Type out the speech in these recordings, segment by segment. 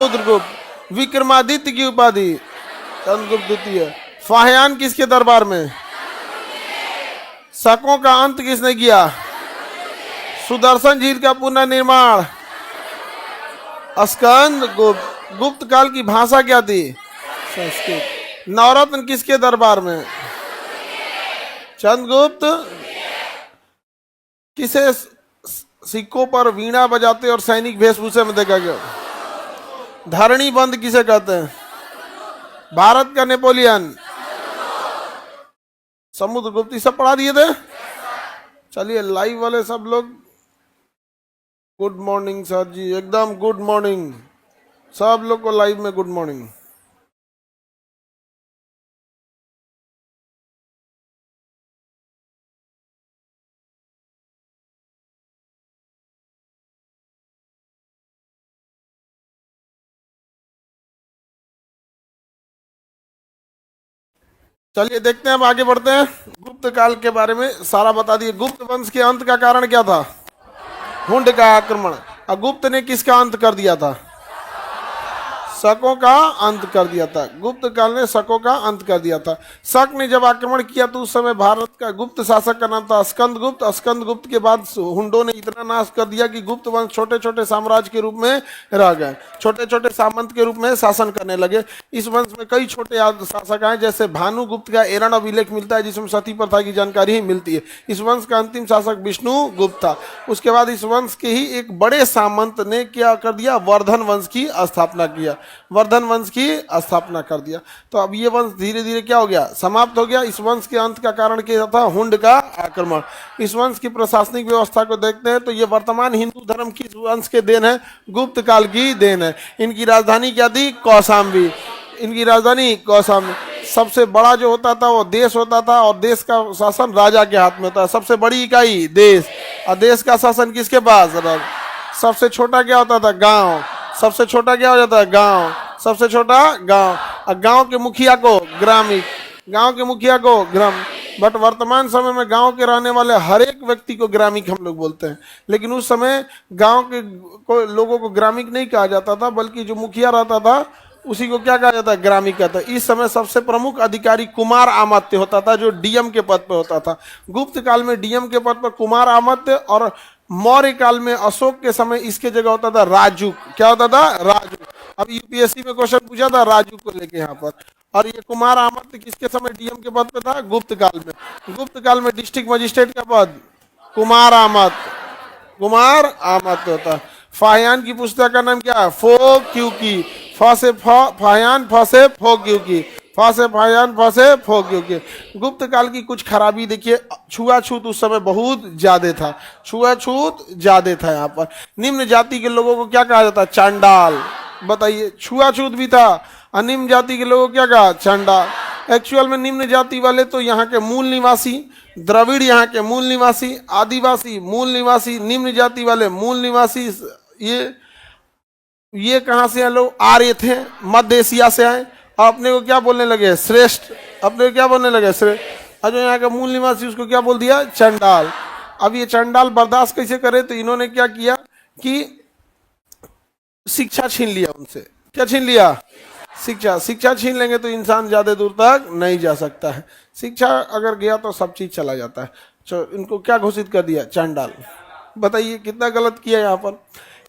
समुद्रगुप्त। विक्रमादित्य की उपाधि चंद्रगुप्त द्वितीय। फाह्यान किसके दरबार में? शकों का अंत किसने किया? सुदर्शन झील का पुनर्निर्माण स्कंद गुप्त। गुप्त काल की भाषा क्या थी? संस्कृत। नवरत्न किसके दरबार में? चंद्रगुप्त। किसे सिक्कों पर वीणा बजाते और सैनिक वेशभूषा में देखा गया? धरणी बंद किसे कहते हैं? भारत का नेपोलियन समुद्रगुप्त। सब पढ़ा दिए थे। चलिए लाइव वाले सब लोग गुड मॉर्निंग सर जी, एकदम गुड मॉर्निंग। सब लोग को लाइव में गुड मॉर्निंग। चलिए देखते हैं, अब आगे बढ़ते हैं। गुप्त काल के बारे में सारा बता दिए। गुप्त वंश के अंत का कारण क्या था? हुंड का आक्रमण। और गुप्त ने किसका अंत कर दिया था? शकों का अंत कर दिया था। गुप्त काल ने शकों का अंत कर दिया था। शक ने जब आक्रमण किया तो उस समय भारत का गुप्त शासक का नाम था स्कंदगुप्त। स्कंदगुप्त के बाद हुंडों ने इतना नाश कर दिया कि गुप्त वंश छोटे छोटे साम्राज्य के रूप में रह गए। छोटे छोटे सामंत के रूप में शासन करने लगे। इस वंश में कई छोटे शासक आए, जैसे भानुगुप्त का एरण अभिलेख मिलता है जिसमें सती प्रथा की जानकारी ही मिलती है। इस वंश का अंतिम शासक विष्णुगुप्त था। उसके बाद इस वंश के ही एक बड़े सामंत ने क्या कर दिया? वर्धन वंश की स्थापना किया। वर्धन वंश की स्थापना कर दिया। तो अब ये वंश धीरे धीरे क्या हो गया? समाप्त हो गया। इस वंश के अंत का कारण क्या था? हुंड का आक्रमण। इस वंश की प्रशासनिक व्यवस्था को देखते हैं तो ये वर्तमान हिंदू धर्म की वंश के देन है, गुप्त काल की देन है। इनकी राजधानी क्या थी? कौशाम्बी। इनकी राजधानी कौशाम्बी। सबसे बड़ा जो होता था वो देश होता था और देश का शासन राजा के हाथ में था। सबसे बड़ी इकाई देश, और देश का शासन किसके पास? सबसे छोटा क्या होता था? गांव। सबसे छोटा क्या हो जाता है? गांव। सबसे छोटा गांव। और गांव के मुखिया को ग्रामीण, गांव के मुखिया को ग्राम। बट वर्तमान समय में गांव के रहने वाले हर एक व्यक्ति को ग्रामीण हम लोग बोलते हैं। लेकिन उस समय गांव के लोगों को ग्रामीण नहीं कहा जाता था, बल्कि जो मुखिया रहता था उसी को क्या कहा जाता है? ग्रामीण कहता है। इस समय सबसे प्रमुख अधिकारी कुमार आमात्य होता था, जो डीएम के पद पे होता था। गुप्त काल में डीएम के पद पर कुमार आमात्य, और मौर्य काल में अशोक के समय इसके जगह होता था राजू। क्या होता था? राजू। अब यूपीएससी में क्वेश्चन पूछा था राजू को लेके यहाँ पर। और ये कुमार आमात्य किसके समय डीएम के पद पे था? गुप्त काल में। गुप्त काल में डिस्ट्रिक्ट मजिस्ट्रेट का पद कुमार आमात्य, कुमार आमात्य होता है। फाह्यान की पुस्तक का नाम क्या है? फो क्यू की। फ से फाह्यान, फ से फो क्यू की। फ से फाह्यान, फ से फो क्यू की। गुप्त काल की कुछ खराबी देखिए, छुआछूत उस समय बहुत ज्यादा था। छुआछूत ज्यादा था यहाँ पर। निम्न जाति के लोगों को क्या कहा जाता? चांडाल। बताइए, छुआछूत भी था और निम्न जाति के लोगों को क्या कहा? चांडाल। एक्चुअल में निम्न जाति वाले तो यहाँ के मूल निवासी, द्रविड़ यहाँ के मूल निवासी, आदिवासी मूल निवासी, निम्न जाति वाले मूल निवासी। ये कहाँ से लोग? आर्य थे, मध्य एशिया से आए और अपने को क्या बोलने लगे? श्रेष्ठ। अपने को क्या बोलने लगे? श्रेष्ठ। और जो यहाँ का मूल निवासी उसको क्या बोल दिया? चंडाल। अब ये चंडाल बर्दाश्त कैसे करे? तो इन्होंने क्या किया कि शिक्षा छीन लिया उनसे। क्या छीन लिया? शिक्षा। शिक्षा छीन लेंगे तो इंसान ज्यादा दूर तक नहीं जा सकता है। शिक्षा अगर गया तो सब चीज चला जाता है। तो इनको क्या घोषित कर दिया? चंडाल। बताइए कितना गलत किया यहाँ पर।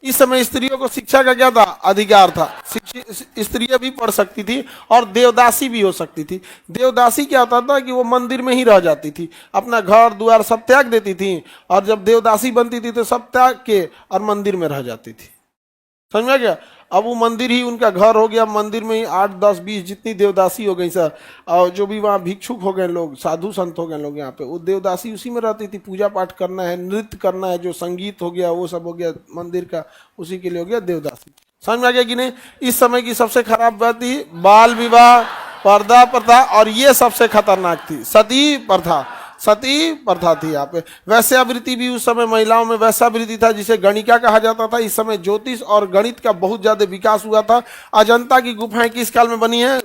इस समय स्त्रियों को शिक्षा का क्या था? अधिकार था। स्त्रियां भी पढ़ सकती थी और देवदासी भी हो सकती थी। देवदासी क्या होता था कि वो मंदिर में ही रह जाती थी, अपना घर द्वार सब त्याग देती थी, और जब देवदासी बनती थी तो सब त्याग के और मंदिर में रह जाती थी। समझ में गया? अब वो मंदिर ही उनका घर हो गया। मंदिर में ही 8, 10, 20 जितनी देवदासी हो गई सर, और जो भी वहाँ भिक्षुक हो गए लोग, साधु संत हो गए लोग यहाँ पे, वो देवदासी उसी में रहती थी। पूजा पाठ करना है, नृत्य करना है, जो संगीत हो गया वो सब हो गया मंदिर का, उसी के लिए हो गया देवदासी। समझ में आ गया कि नहीं? इस समय की सबसे खराब बात थी बाल विवाह, पर्दा प्रथा, और ये सबसे खतरनाक थी सती प्रथा। सती प्रथा थी यहाँ पे। वैश्यावृत्ति भी उस समय महिलाओं में वैश्यावृत्ति था, जिसे गणिका कहा जाता था। इस समय ज्योतिष और गणित का बहुत ज्यादा विकास हुआ था। अजंता की गुफाएं किस काल में बनी है?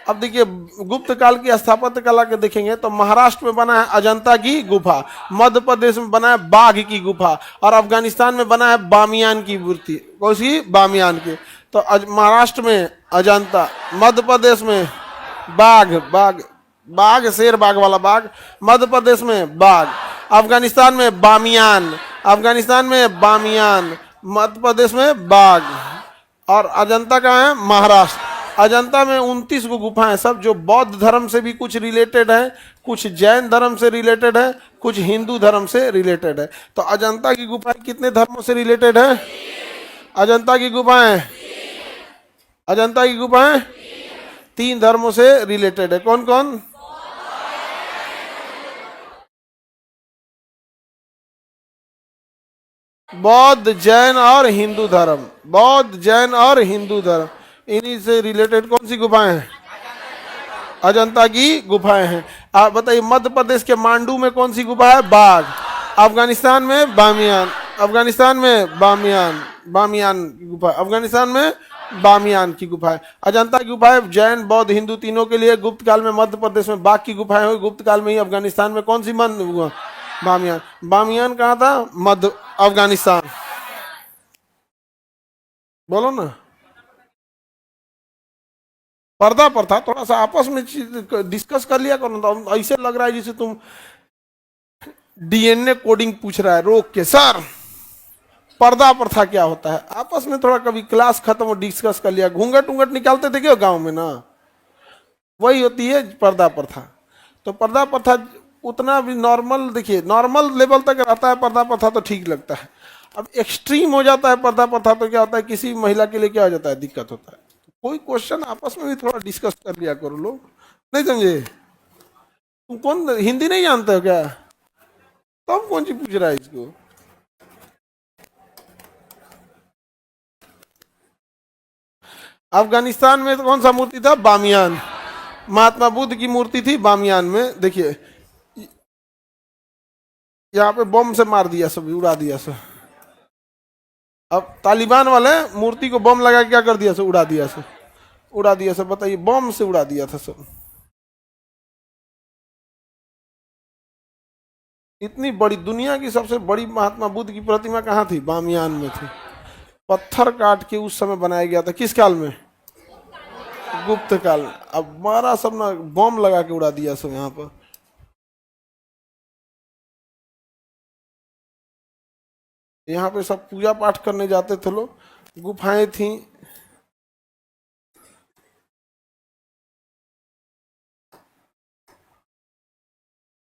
अब देखिए, गुप्त काल की स्थापत्य कला के देखेंगे तो महाराष्ट्र में बना है अजंता की गुफा, मध्य प्रदेश में बना है बाघ की गुफा, और अफगानिस्तान में बना है बामियान की मूर्ति। कौन सी? बामियान की। तो महाराष्ट्र में अजंता, मध्य प्रदेश में बाघ, बाघ बाघ शेर बाघ वाला बाघ, मध्य प्रदेश में बाघ, अफगानिस्तान में बामियान, अफगानिस्तान में बामियान, मध्य प्रदेश में बाघ। और अजंता कहाँ है? महाराष्ट्र। अजंता में 29 गो गुफाएं, सब जो बौद्ध धर्म से भी कुछ रिलेटेड है, कुछ जैन धर्म से रिलेटेड है, कुछ हिंदू धर्म से रिलेटेड है। तो अजंता की गुफाएं कितने धर्मों से रिलेटेड है? अजंता की गुफाएं, अजंता की गुफाएं 3 धर्मों से रिलेटेड है। कौन कौन? बौद्ध, जैन और हिंदू धर्म। बौद्ध, जैन और हिंदू धर्म, इन्हीं से रिलेटेड कौन सी गुफाएं हैं? अजंता की गुफाएं हैं। आप बताइए, मध्य प्रदेश के मांडू में कौन सी गुफा है? बाघ। अफगानिस्तान में बामियान, अफगानिस्तान में बामियान, बामियान की गुफा, अफगानिस्तान में बामियान की गुफा है। अजंता की गुफाएं जैन, बौद्ध, हिंदू तीनों के लिए। गुप्त काल में मध्य प्रदेश में बाघ की गुफाएं हुई, गुप्त काल में ही अफगानिस्तान में कौन सी मन? बामियान। बामियान कहाँ था? मध्य अफगानिस्तान। बोलो ना, पर्दा पर था। थोड़ा सा आपस में डिस्कस कर लिया करो। तो ऐसे लग रहा है जैसे तुम डीएनए कोडिंग पूछ रहा है रोक के। सर पर्दा पर था क्या होता है? आपस में थोड़ा कभी क्लास खत्म और डिस्कस कर लिया। घूंघट उंगट निकालते थे क्या गांव में? ना, वही होती है पर्दा पर था। तो पर्दा पर था उतना भी नॉर्मल, देखिए नॉर्मल लेवल तक रहता है पर्दा पर था तो ठीक लगता है। अब एक्सट्रीम हो जाता है पर्दा पर था तो क्या होता है, किसी महिला के लिए क्या हो जाता है? दिक्कत होता है। कोई क्वेश्चन आपस में भी थोड़ा डिस्कस कर लिया करो लोग, नहीं समझे? तुम कौन हिंदी नहीं जानते हो क्या? तब कौन सी पूछ रहा है इसको? अफगानिस्तान में तो कौन सा मूर्ति था? बामियान। महात्मा बुद्ध की मूर्ति थी बामियान में। देखिए यहाँ पे बम से मार दिया, सब उड़ा दिया सब। अब तालिबान वाले मूर्ति को बम लगा के क्या कर दिया? सब उड़ा दिया, सब उड़ा दिया सब। बताइए, बम से उड़ा दिया था सब। इतनी बड़ी, दुनिया की सबसे बड़ी महात्मा बुद्ध की प्रतिमा कहाँ थी? बामियान में थी। पत्थर काट के उस समय बनाया गया था। किस काल में? गुप्त काल में। अब मारा सब ना, बम लगा के उड़ा दिया सब यहाँ पर। यहाँ पे सब पूजा पाठ करने जाते थे लोग। गुफाएं थी।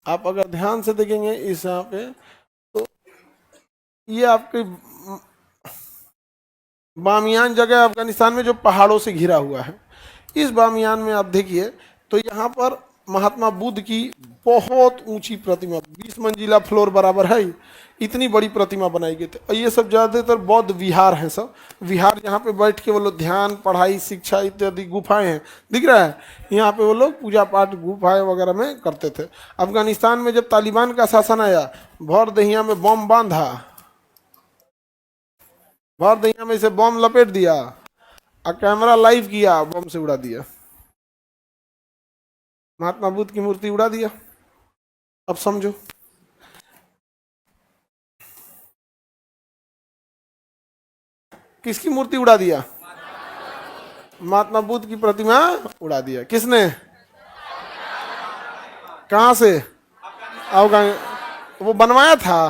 आप अगर ध्यान से देखेंगे इस यहाँ पे तो ये आपके बामियान जगह अफगानिस्तान में जो पहाड़ों से घिरा हुआ है, इस बामियान में आप देखिए तो यहाँ पर महात्मा बुद्ध की बहुत ऊंची प्रतिमा, 20 मंजिला फ्लोर बराबर है, इतनी बड़ी प्रतिमा बनाई गई थी। और ये सब ज़्यादातर बौद्ध विहार हैं। सब विहार, यहाँ पे बैठ के वो लोग ध्यान, पढ़ाई, शिक्षा इत्यादि गुफाएं हैं, दिख रहा है। यहाँ पे वो लोग पूजा पाठ गुफाएं वगैरह में करते थे। अफगानिस्तान में जब तालिबान का शासन आया, भर दहिया में बम बांधा, भर दहिया में इसे बम लपेट दिया और कैमरा लाइव किया, बम से उड़ा दिया। महात्मा बुद्ध की मूर्ति उड़ा दिया। अब समझो, किसकी मूर्ति उड़ा दिया? महात्मा बुद्ध की प्रतिमा उड़ा दिया। किसने? कहां से? अफगान। वो बनवाया था?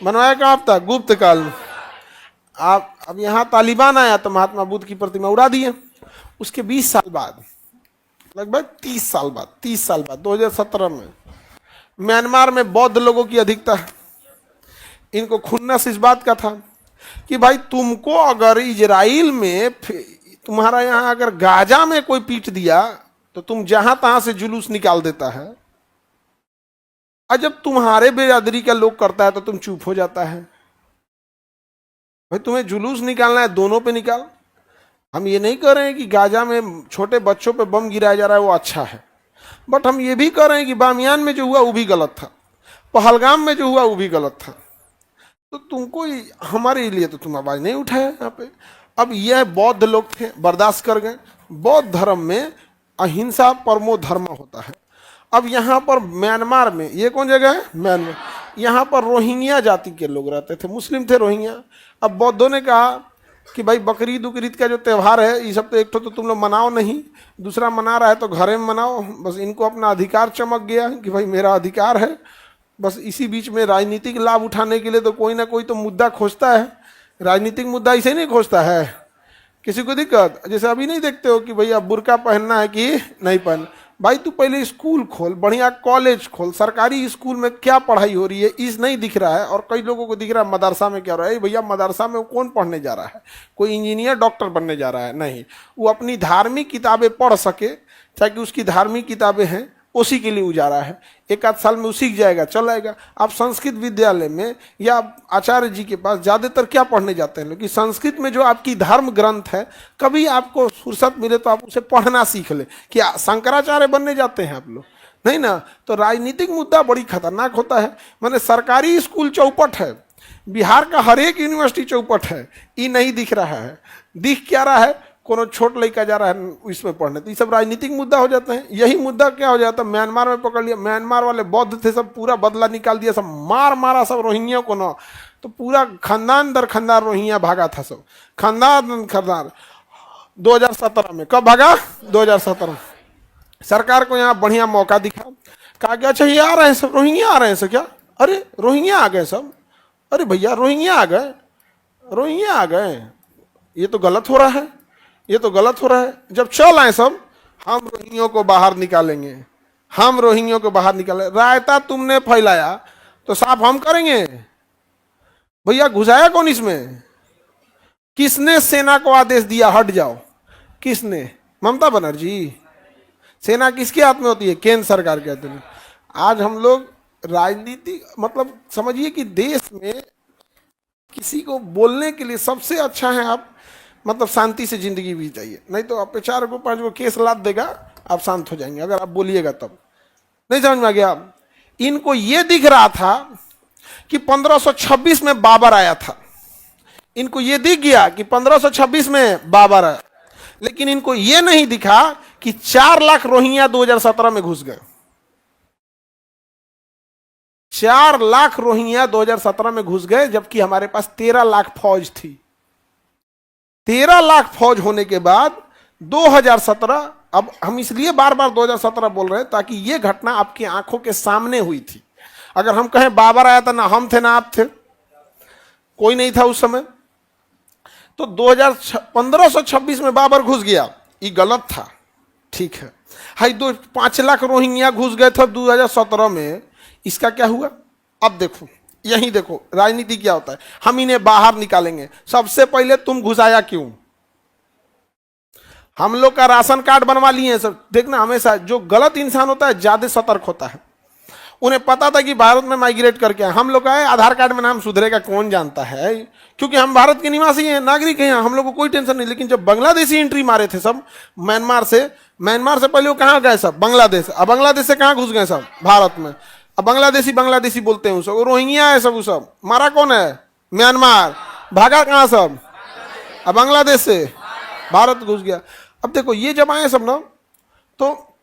बनवाया कहाँ था? गुप्त काल में। आप अब यहाँ तालिबान आया तो महात्मा बुद्ध की प्रतिमा उड़ा दिए। उसके 20 साल बाद, लगभग 30 साल बाद, 30 साल बाद 2017 में म्यांमार में बौद्ध लोगों की अधिकता है। इनको खुन्नस इस बात का था कि भाई तुमको अगर इजराइल में, तुम्हारा यहाँ अगर गाजा में कोई पीट दिया तो तुम जहां तहां से जुलूस निकाल देता है, और जब तुम्हारे बेरादरी का लोग करता है तो तुम चुप हो जाता है। भाई तुम्हें जुलूस निकालना है, दोनों पे निकाल। हम ये नहीं कह रहे हैं कि गाजा में छोटे बच्चों पे बम गिराया जा रहा है वो अच्छा है, बट हम ये भी कह रहे हैं कि बामियान में जो हुआ वो भी गलत था, पहलगाम में जो हुआ वो भी गलत था। तो तुमको हमारे लिए तो तुम आवाज नहीं उठाया यहाँ पे। अब यह बौद्ध लोग थे, बर्दाश्त कर गए। बौद्ध धर्म में अहिंसा परमो धर्म होता है। अब यहाँ पर म्यांमार में, ये कौन जगह है? म्यांमार। यहाँ पर रोहिंग्या जाति के लोग रहते थे, मुस्लिम थे रोहिंग्या। अब बौद्धों ने कहा कि भाई बकरीद उकरीद का जो त्यौहार है ये सब तो एक तो तुम लोग मनाओ नहीं, दूसरा मना रहा है तो घरे में मनाओ। बस इनको अपना अधिकार चमक गया कि भाई मेरा अधिकार है। बस इसी बीच में राजनीतिक लाभ उठाने के लिए तो कोई ना कोई तो मुद्दा खोजता है। राजनीतिक मुद्दा इसे नहीं खोजता है, किसी को दिक्कत। जैसे अभी नहीं देखते हो कि भैया बुर्का पहनना है कि नहीं पहन, भाई तू पहले स्कूल खोल, बढ़िया कॉलेज खोल। सरकारी स्कूल में क्या पढ़ाई हो रही है इस नहीं दिख रहा है, और कई लोगों को दिख रहा है मदरसा में क्या हो रहा है। भैया मदरसा में कौन पढ़ने जा रहा है? कोई इंजीनियर डॉक्टर बनने जा रहा है? नहीं, वो अपनी धार्मिक किताबें पढ़ सके, ताकि उसकी धार्मिक किताबें हैं उसी के लिए वो जा रहा है। एक आध साल में वो सीख जाएगा, चल आएगा। आप संस्कृत विद्यालय में या आचार्य जी के पास ज़्यादातर क्या पढ़ने जाते हैं लोग कि संस्कृत में जो आपकी धर्म ग्रंथ है, कभी आपको फुर्सत मिले तो आप उसे पढ़ना सीख ले। क्या शंकराचार्य बनने जाते हैं आप लोग? नहीं ना। तो राजनीतिक मुद्दा बड़ी खतरनाक होता है। मैंने सरकारी स्कूल चौपट है, बिहार का हर एक यूनिवर्सिटी चौपट है, ये नहीं दिख रहा है। दिख क्या रहा है? कोनो छोट लड़का जा रहा है इसमें पढ़ने, तो ये सब राजनीतिक मुद्दा हो जाते हैं। यही मुद्दा क्या हो जाता है, म्यांमार में पकड़ लिया, म्यांमार वाले बौद्ध थे, सब पूरा बदला निकाल दिया, सब मारा सब रोहिंग्या को ना, तो पूरा खानदान दर खानदान रोहिंग्या भागा था, सब खानदान खानदान। 2017 में कब भागा? 2017। सरकार को यहाँ बढ़िया मौका दिखा, कहा क्या चाहिए, आ रहे हैं सब रोहिंग्या, आ रहे हैं सब। क्या? अरे रोहिंग्या आ गए सब? अरे भैया रोहिंग्या आ गए, रोहिंग्या आ गए, ये तो गलत हो रहा है, ये तो गलत हो रहा है। जब चल आए सब, हम रोहिंग्यों को बाहर निकालेंगे, हम रोहिंग्यों को बाहर निकालेंगे। रायता तुमने फैलाया तो साफ हम करेंगे। भैया घुसाया कौन इसमें? किसने सेना को आदेश दिया हट जाओ? किसने? ममता बनर्जी। सेना किसके हाथ में होती है? केंद्र सरकार के हाथ में। आज हम लोग राजनीति, मतलब समझिए कि देश में किसी को बोलने के लिए सबसे अच्छा है आप मतलब शांति से जिंदगी बिताइए, नहीं तो आप पे 4 को 5 को केस लाद देगा, आप शांत हो जाएंगे अगर आप बोलिएगा तब। नहीं समझ में आ गया? इनको ये दिख रहा था कि 1526 में बाबर आया था, इनको ये दिख गया कि 1526 में बाबर आया, लेकिन इनको ये नहीं दिखा कि 4 लाख रोहिंग्या 2017 में घुस गए। 4 लाख रोहिंग्या 2017 में घुस गए, जबकि हमारे पास 13 लाख फौज थी। 13 लाख फौज होने के बाद 2017, अब हम इसलिए बार बार 2017 बोल रहे हैं ताकि ये घटना आपकी आंखों के सामने हुई थी। अगर हम कहें बाबर आया था, ना हम थे ना आप थे, कोई नहीं था उस समय, तो 1526 में बाबर घुस गया, ये गलत था, ठीक है। हाई 5 लाख रोहिंग्या घुस गए थे 2017 में, इसका क्या हुआ? अब देखो, यही देखो राजनीति क्या होता है। हम इन्हें बाहर निकालेंगे, सबसे पहले तुम घुसाया क्यों? हम लोग का राशन कार्ड बनवा लिए सब। देखना, हमेशा जो गलत इंसान होता है ज्यादा सतर्क होता है। उन्हें पता था कि भारत में माइग्रेट करके हम लोग आए, आधार कार्ड में नाम सुधरेगा कौन जानता है, क्योंकि हम भारत के निवासी हैं, नागरिक हैं, हम लोग को कोई टेंशन नहीं। लेकिन जब बांग्लादेशी एंट्री मारे थे सब म्यांमार से पहले वो कहाँ गए सब? बांग्लादेश। अब बांग्लादेश से कहाँ घुस गए सब? भारत में। अब बांग्लादेशी बोलते हैं सब, रोहिंग्या है सब, सब मारा कौन है? म्यांमार। भागा कहाँ सब? अब बांग्लादेश से भारत घुस गया। अब देखो ये जब आए सब ना, तो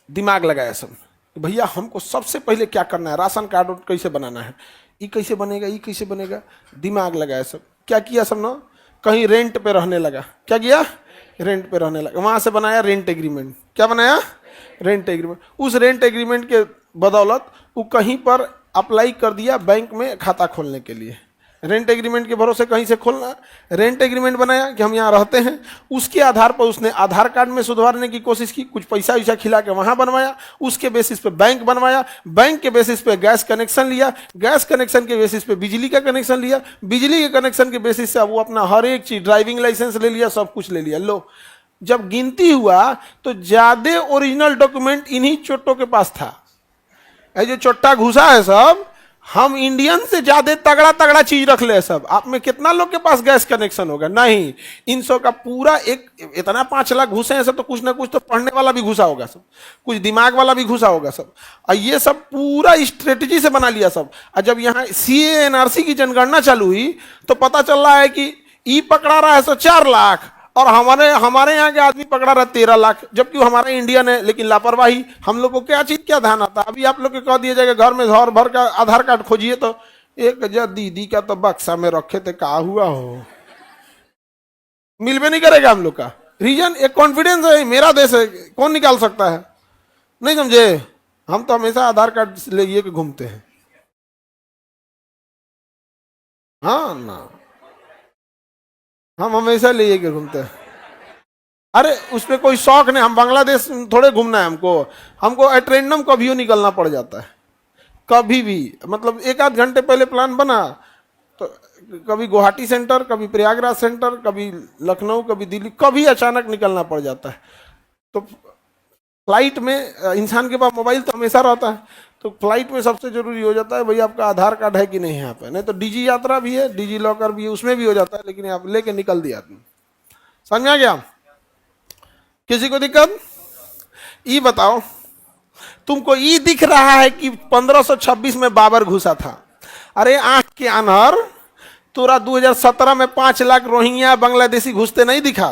दिमाग लगाया सब, भैया हमको सबसे पहले क्या करना है, राशन कार्ड कैसे बनाना है, ये कैसे बनेगा, ये कैसे बनेगा, दिमाग लगाया सब। क्या किया सब ना, कहीं रेंट पे रहने लगा। क्या किया? रेंट पे रहने लगा। वहां से बनाया रेंट एग्रीमेंट। क्या बनाया? Rent agreement. उस रेंट एग्रीमेंट के बदौलत वो कहीं पर अप्लाई कर दिया बैंक में खाता खोलने के लिए। रेंट एग्रीमेंट के भरोसे कहीं से खोलना, रेंट एग्रीमेंट बनाया कि हम यहाँ रहते हैं। उसके आधार पर उसने आधार कार्ड में सुधारने की कोशिश की, कुछ पैसा वैसा खिला के वहाँ बनवाया। उसके बेसिस पे बैंक बनवाया, बैंक के बेसिस पे गैस कनेक्शन लिया, गैस कनेक्शन के बेसिस पे बिजली का कनेक्शन लिया, बिजली के कनेक्शन के बेसिस से वो अपना हर एक चीज, ड्राइविंग लाइसेंस ले लिया, सब कुछ ले लिया। लो, जब गिनती हुआ तो ज्यादा ओरिजिनल डॉक्यूमेंट इन्हीं चोटों के पास था। जो चोट्टा घुसा है सब, हम इंडियन से ज्यादा तगड़ा तगड़ा चीज रख ले सब। आप में कितना लोग के पास गैस कनेक्शन होगा? नहीं। इन सब का पूरा एक इतना 5 लाख घुसे हैं सब, तो कुछ ना कुछ तो पढ़ने वाला भी घुसा होगा सब, कुछ दिमाग वाला भी घुसा होगा सब। और ये सब पूरा स्ट्रेटेजी से बना लिया सब। और जब यहाँ CAA NRC की जनगणना चालू हुई तो पता चल रहा है कि ई पकड़ा रहा है 4 लाख, और हमारे यहाँ के आदमी पकड़ा रहा 13 लाख, जबकि वो हमारा इंडियन है। लेकिन लापरवाही, हम लोग को क्या चीज क्या ध्यान आता। अभी आप लोग को कह दिया जाएगा घर में घर भर का आधार कार्ड खोजिए, तो एक दीदी का तो बक्सा में रखे थे, कहा हुआ हो। मिल भी नहीं करेगा हम लोग का। रीजन एक कॉन्फिडेंस है, मेरा देश है, कौन निकाल सकता है। नहीं समझे, हम तो हमेशा आधार कार्ड ले के घूमते हैं। हाँ ना, हम हमेशा ले के घूमते हैं। अरे उसमें कोई शौक नहीं, हम बांग्लादेश थोड़े घूमना है हमको। हमको एट रैंडम कभी निकलना पड़ जाता है, कभी भी। मतलब एक आध घंटे पहले प्लान बना तो कभी गुवाहाटी सेंटर, कभी प्रयागराज सेंटर, कभी लखनऊ, कभी दिल्ली, कभी अचानक निकलना पड़ जाता है। तो फ्लाइट में इंसान के पास मोबाइल तो हमेशा रहता है, तो फ्लाइट में सबसे जरूरी हो जाता है भाई आपका आधार कार्ड है कि नहीं यहाँ पे। नहीं तो डिजी यात्रा भी है, डिजी लॉकर भी है, उसमें भी हो जाता है, लेकिन आप लेके निकल दिया आदमी। समझ में आ गया? किसी को दिक्कत? ई बताओ, तुमको ई दिख रहा है कि 1526 में बाबर घुसा था? अरे आंख के अनहर, तोरा 2017 में 5 लाख रोहिंग्या बांग्लादेशी घुसते नहीं दिखा?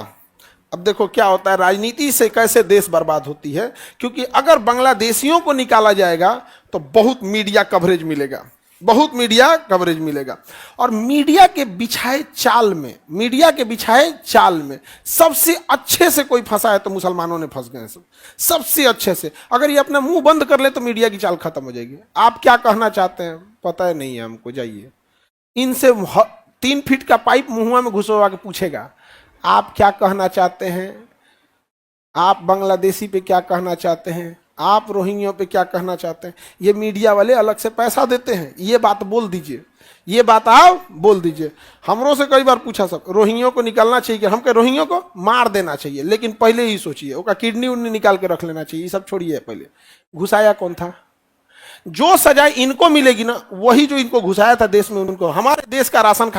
अब देखो क्या होता है, राजनीति से कैसे देश बर्बाद होती है। क्योंकि अगर बांग्लादेशियों को निकाला जाएगा तो बहुत मीडिया कवरेज मिलेगा, बहुत मीडिया कवरेज मिलेगा। और मीडिया के बिछाए चाल में, मीडिया के बिछाए चाल में सबसे अच्छे से कोई फंसा है तो मुसलमानों ने फंस गए सब, सबसे अच्छे से। अगर ये अपना मुंह बंद कर ले तो मीडिया की चाल खत्म हो जाएगी। आप क्या कहना चाहते हैं पता है नहीं है हमको, जाइए इनसे 3 फीट का पाइप मुंह में घुसवा के पूछेगा आप क्या कहना चाहते हैं, आप बांग्लादेशी पे क्या कहना चाहते हैं, आप रोहिंग्यों पे क्या कहना चाहते हैं। ये मीडिया वाले अलग से पैसा देते हैं, ये बात बोल दीजिए, ये बात आप बोल दीजिए। हमरों से कई बार पूछा सब, रोहिंग्यों को निकालना चाहिए कि हम कह रोहिंग्यों को मार देना चाहिए, लेकिन पहले ही सोचिए उसका किडनी उडनी निकाल के रख लेना चाहिए। ये सब छोड़िए, पहले घुसाया कौन था? जो सजा इनको मिलेगी ना, वही जो इनको घुसाया था देश में, उनको। हमारे देश का राशन खा